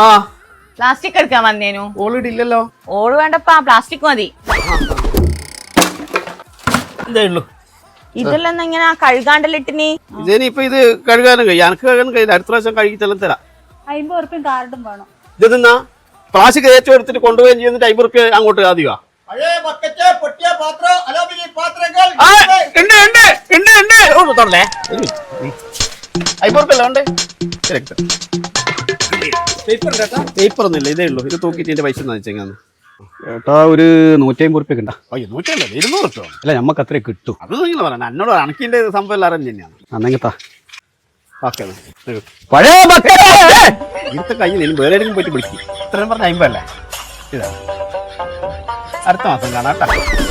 ആ പ്ലാസ്റ്റിക് എടുക്കാൻ വന്നേനു. ഓൾറെഡി ഇല്ലല്ലോ. ഓള് വേണ്ടപ്പാ, പ്ലാസ്റ്റിക് മതി. ഇതേ ഉള്ളൂ. ഇതെല്ലാം ഇങ്ങനെ കഴുകാണ്ടല്ലിട്ടിനി. ഇതിനിപ്പൊ ഇത് കഴുകാനും കഴിയും, എനിക്ക് കഴുകാനും കഴിയില്ല. അടുത്ത പ്രാവശ്യം കഴുകി ചെല്ലാം തരാം. 50 ഉറുപ്പ്യം കാർഡും വേണം. ഇത് നിന്നാ പ്ലാസ്റ്റിക് ഏറ്റവും എടുത്തിട്ട് കൊണ്ടുപോവുകയും ചെയ്യുന്നിട്ട് 50 റുപ്യ അങ്ങോട്ട് ആദ്യമാ. പേപ്പർ ഒന്നുമില്ല, ഇതേ ഉള്ളൂ. ഇത് തൂക്കിട്ട് എന്റെ പൈസ വെച്ചെങ്ങാന്ന് ഏട്ടാ ഒരു 150 ഉറുപ്പ്യ ഉണ്ടാ. അയ്യോ 150 200 റുപ്യ അല്ല ഞമ്മക്ക് അത്രേ കിട്ടും. അത് നിങ്ങൾ പറയണ്ട, എന്നോട് അണക്കിന്റെ സംഭവം എല്ലാം അറിഞ്ഞു തന്നെയാണ്. അന്നെങ്കിത്താ ഓക്കെ പഴയ ഇവിടുത്തെ കയ്യിൽ നിന്ന് വേറെ പോയിട്ട് വിളിക്കും. ഇത്രയും പറഞ്ഞ 50 അല്ലേ? ഇതാ അടുത്ത മാസം കാണാം കേട്ടോ.